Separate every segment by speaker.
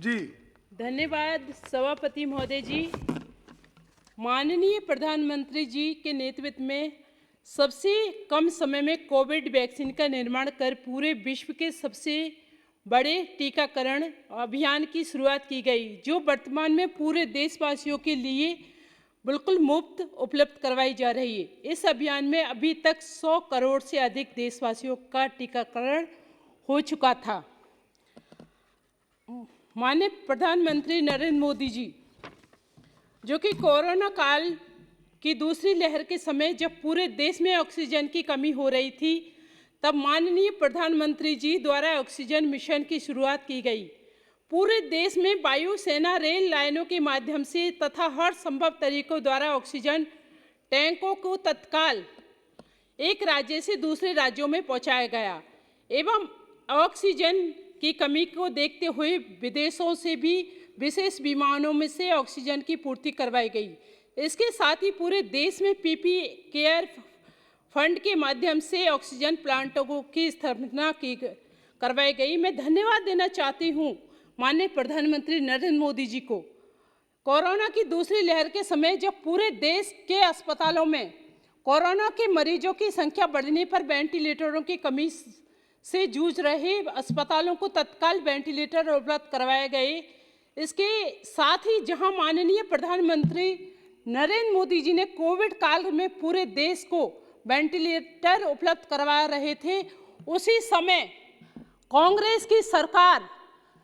Speaker 1: जी
Speaker 2: धन्यवाद सभापति महोदय जी। माननीय प्रधानमंत्री जी के नेतृत्व में सबसे कम समय में कोविड वैक्सीन का निर्माण कर पूरे विश्व के सबसे बड़े टीकाकरण अभियान की शुरुआत की गई, जो वर्तमान में पूरे देशवासियों के लिए बिल्कुल मुफ्त उपलब्ध करवाई जा रही है। इस अभियान में अभी तक 100 करोड़ से अधिक देशवासियों का टीकाकरण हो चुका था। माननीय प्रधानमंत्री नरेंद्र मोदी जी, जो कि कोरोना काल की दूसरी लहर के समय जब पूरे देश में ऑक्सीजन की कमी हो रही थी, तब माननीय प्रधानमंत्री जी द्वारा ऑक्सीजन मिशन की शुरुआत की गई। पूरे देश में वायुसेना रेल लाइनों के माध्यम से तथा हर संभव तरीकों द्वारा ऑक्सीजन टैंकों को तत्काल एक राज्य से दूसरे राज्यों में पहुंचाया गया एवं ऑक्सीजन की कमी को देखते हुए विदेशों से भी विशेष विमानों में से ऑक्सीजन की पूर्ति करवाई गई। इसके साथ ही पूरे देश में पीपी केयर फंड के माध्यम से ऑक्सीजन प्लांटों की स्थापना करवाई गई। मैं धन्यवाद देना चाहती हूँ माननीय प्रधानमंत्री नरेंद्र मोदी जी को। कोरोना की दूसरी लहर के समय जब पूरे देश के अस्पतालों में कोरोना के मरीजों की संख्या बढ़ने पर वेंटिलेटरों की कमी से जूझ रहे अस्पतालों को तत्काल वेंटिलेटर उपलब्ध करवाए गए। इसके साथ ही जहां माननीय प्रधानमंत्री नरेंद्र मोदी जी ने कोविड काल में पूरे देश को वेंटिलेटर उपलब्ध करवा रहे थे, उसी समय कांग्रेस की सरकार,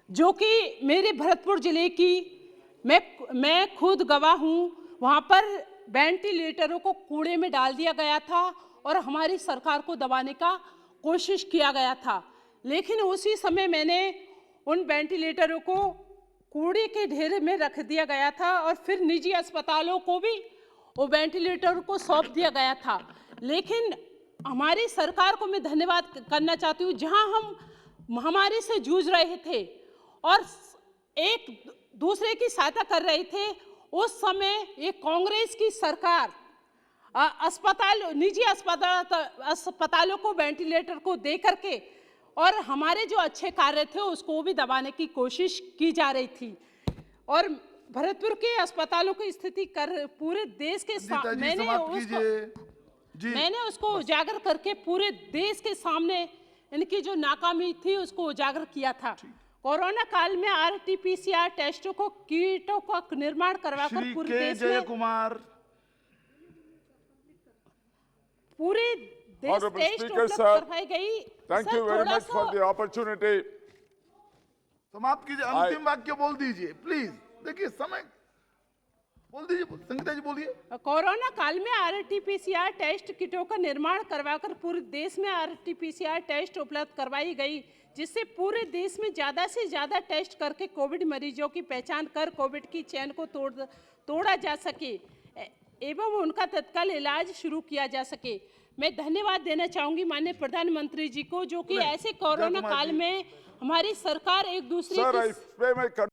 Speaker 2: जो कि मेरे भरतपुर जिले की मैं खुद गवाह हूं, वहां पर वेंटिलेटरों को कूड़े में डाल दिया गया था और हमारी सरकार को दबाने का कोशिश किया गया था। लेकिन उसी समय मैंने उन वेंटिलेटरों को कूड़े के ढेर में रख दिया गया था और फिर निजी अस्पतालों को भी वो वेंटिलेटर को सौंप दिया गया था। लेकिन हमारी सरकार को मैं धन्यवाद करना चाहती हूँ, जहां हम महामारी से जूझ रहे थे और एक दूसरे की सहायता कर रहे थे, उस समय ये कांग्रेस की सरकार निजी अस्पतालों को वेंटिलेटर को दे करके और हमारे जो अच्छे कार्य थे उसको भी दबाने की कोशिश की जा रही थी। और भरतपुर के अस्पतालों की स्थिति पूरे देश के मैंने उसको उजागर करके पूरे देश के सामने इनकी जो नाकामी थी उसको उजागर किया था। कोरोना काल में RT-PCR टेस्टों को किटों का निर्माण करवाकर पूरे देश में टेस्ट उपलब्ध करवाई गई।
Speaker 3: Thank you very much for the opportunity.
Speaker 1: समाप्त कीजिए, अंतिम वाक्य बोल दीजिए प्लीज। देखिए समय बोल दीजिए, संगीता जी बोलिए।
Speaker 2: कोरोना काल में RT-PCR टेस्ट किटों का निर्माण करवाकर पूरे देश में RT-PCR टेस्ट उपलब्ध करवाई गई, जिससे पूरे देश में ज़्यादा से ज़्यादा टेस्ट करके कोविड मरीजों की पहचान कर कोविड की चेन को तोड़ा जा सके एवं उनका तत्काल इलाज शुरू किया जा सके। मैं धन्यवाद देना चाहूंगी माननीय प्रधानमंत्री जी को, जो कि ऐसे कोरोना काल में हमारी सरकार एक दूसरे